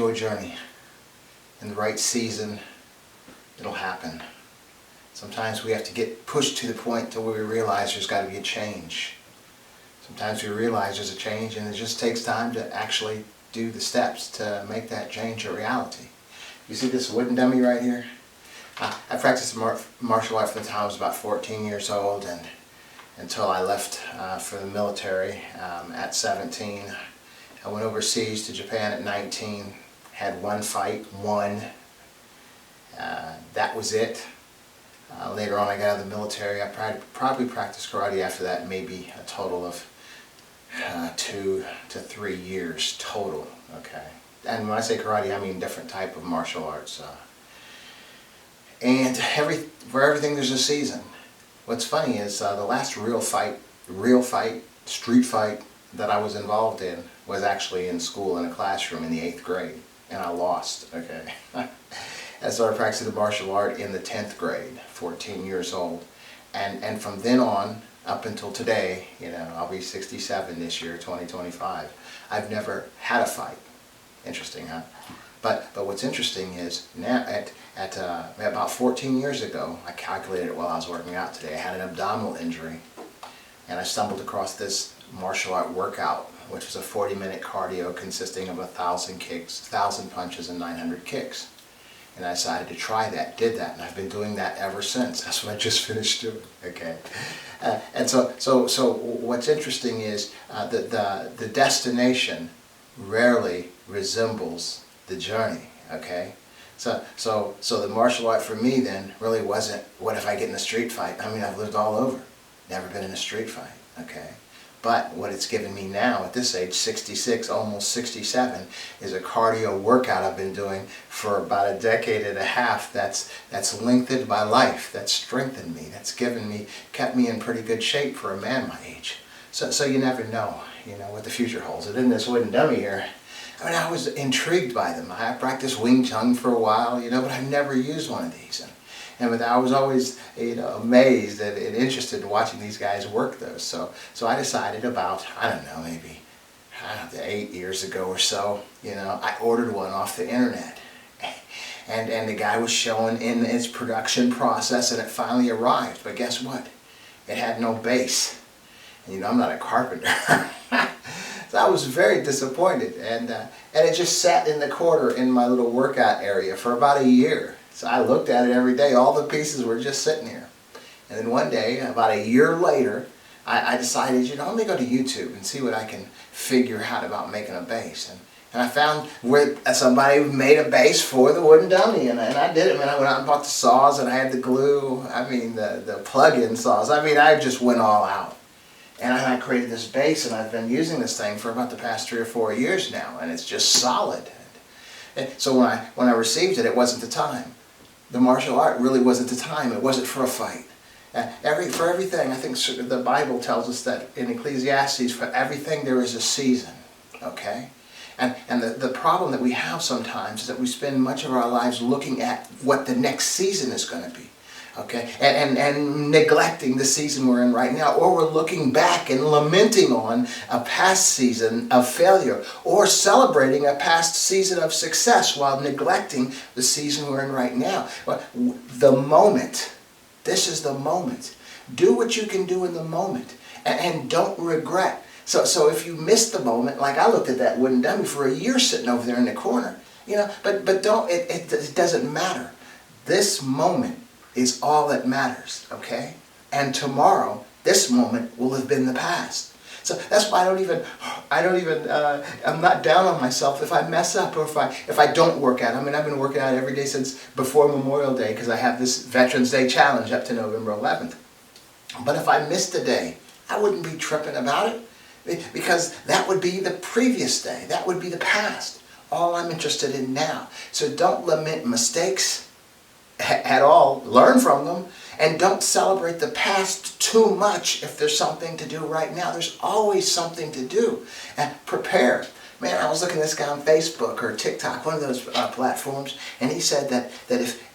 your journey. In the right season, it'll happen. Sometimes we have to get pushed to the point to where we realize there's got to be a change. Sometimes we realize there's a change and it just takes time to actually do the steps to make that change a reality. You see this wooden dummy right here? I practiced martial art from the time I was about 14 years old and until I left for the military at 17. I went overseas to Japan at 19, had one fight, won. That was it. Later on I got out of the military. I probably practiced karate after that, maybe a total of 2 to 3 years total. Okay. And when I say karate, I mean different type of martial arts. And for everything there's a season. What's funny is the last real fight, street fight that I was involved in was actually in school in a classroom in the 8th grade. And I lost, okay. I started practicing the martial art in the 10th grade, 14 years old. And from then on, up until today, I'll be 67 this year, 2025. I've never had a fight. Interesting, huh? But what's interesting is now at about 14 years ago, I calculated it while I was working out today. I had an abdominal injury, and I stumbled across this martial art workout, which was a 40-minute cardio consisting of 1,000 kicks, 1,000 punches, and 900 kicks. And I decided to try that, did that, and I've been doing that ever since. That's what I just finished doing. Okay, and so what's interesting is the destination rarely resembles the journey. Okay, so the martial art for me then really wasn't what if I get in a street fight. I mean, I've lived all over, never been in a street fight. Okay. But what it's given me now at this age, 66, almost 67, is a cardio workout I've been doing for about a decade and a half that's lengthened my life, that's strengthened me, that's kept me in pretty good shape for a man my age. So you never know, what the future holds. And in this wooden dummy here, I was intrigued by them. I practiced Wing Chun for a while, but I've never used one of these. And I was always, amazed and interested in watching these guys work those. So I decided about, maybe 8 years ago or so, I ordered one off the internet. And the guy was showing in its production process, and it finally arrived. But guess what? It had no base. And I'm not a carpenter. So I was very disappointed. And it just sat in the corner in my little workout area for about a year. So I looked at it every day. All the pieces were just sitting here. And then one day, about a year later, I decided, let me go to YouTube and see what I can figure out about making a base. And I found where somebody made a base for the wooden dummy. And I did it. I went out and bought the saws, and I had the glue. The plug-in saws. I just went all out. And I created this base, and I've been using this thing for about the past 3 or 4 years now. And it's just solid. And so when I received it, it wasn't the time. The martial art really wasn't the time. It wasn't for a fight. For everything, I think the Bible tells us that in Ecclesiastes, for everything there is a season. Okay? And the problem that we have sometimes is that we spend much of our lives looking at what the next season is going to be. Okay, and neglecting the season we're in right now, or we're looking back and lamenting on a past season of failure, or celebrating a past season of success while neglecting the season we're in right now. But the moment, this is the moment. Do what you can do in the moment, and don't regret. So if you miss the moment, like I looked at that wooden dummy for a year sitting over there in the corner, but don't. It doesn't matter. This moment is all that matters, okay? And tomorrow, this moment will have been the past. So that's why I'm not down on myself if I mess up or if I don't work out. I've been working out every day since before Memorial Day because I have this Veterans Day challenge up to November 11th. But if I missed a day, I wouldn't be tripping about it because that would be the previous day. That would be the past. All I'm interested in now. So don't lament mistakes at all. Learn from them, and don't celebrate the past too much if there's something to do right now. There's always something to do. And prepare. Man, I was looking at this guy on Facebook or TikTok, one of those platforms, and he said that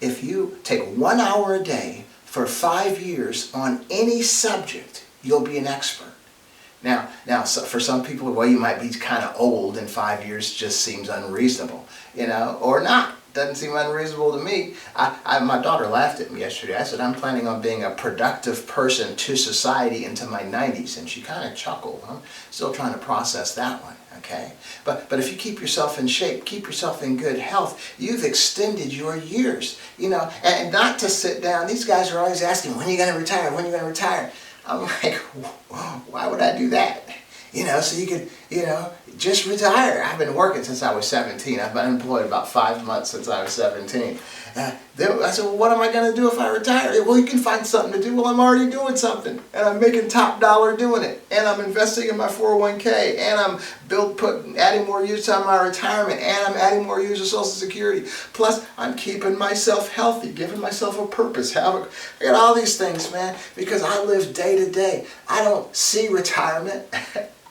if you take 1 hour a day for 5 years on any subject, you'll be an expert. Now, so for some people, well, you might be kind of old, and 5 years just seems unreasonable, or not. Doesn't seem unreasonable to me. My daughter laughed at me yesterday. I said, I'm planning on being a productive person to society into my 90s, and she kind of chuckled. I'm still trying to process that one, okay? But if you keep yourself in shape, keep yourself in good health, you've extended your years, and not to sit down. These guys are always asking, when are you going to retire? When are you going to retire? I'm like, why would I do that? So you could, just retire. I've been working since I was 17. I've been unemployed about 5 months since I was 17. I said, well, what am I going to do if I retire? Well, you can find something to do. Well, I'm already doing something, and I'm making top dollar doing it, and I'm investing in my 401k, and I'm adding more years to my retirement, and I'm adding more years of Social Security. Plus, I'm keeping myself healthy, giving myself a purpose. I got all these things, man, because I live day to day. I don't see retirement.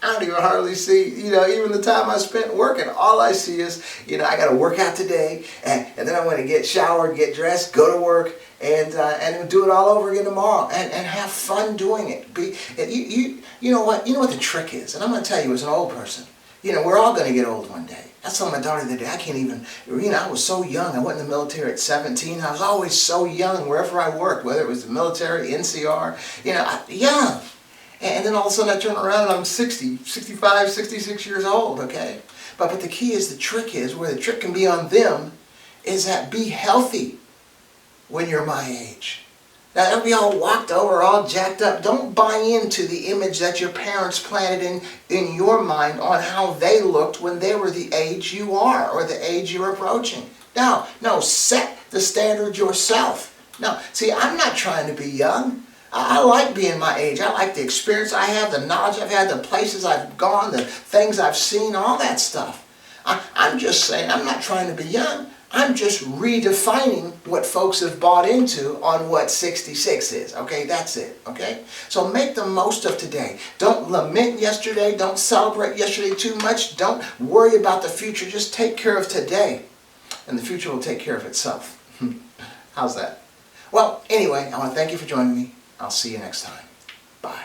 I don't even hardly see, even the time I spent working. All I see is, I got to work out today, and then I'm going to get showered, get dressed, go to work, and do it all over again tomorrow, and have fun doing it. You know what the trick is, and I'm going to tell you as an old person, we're all going to get old one day. I told my daughter the other day, I can't even, I was so young. I went in the military at 17. I was always so young wherever I worked, whether it was the military, NCR, young. And then all of a sudden I turn around and I'm 60, 65, 66 years old, okay? But the key is, the trick is, where the trick can be on them, is that be healthy when you're my age. Now, don't be all walked over, all jacked up. Don't buy into the image that your parents planted in your mind on how they looked when they were the age you are, or the age you're approaching. No, set the standard yourself. No, see, I'm not trying to be young. I like being my age. I like the experience I have, the knowledge I've had, the places I've gone, the things I've seen, all that stuff. I'm just saying, I'm not trying to be young. I'm just redefining what folks have bought into on what 66 is. Okay, that's it. Okay? So make the most of today. Don't lament yesterday. Don't celebrate yesterday too much. Don't worry about the future. Just take care of today, and the future will take care of itself. How's that? Well, anyway, I want to thank you for joining me. I'll see you next time. Bye.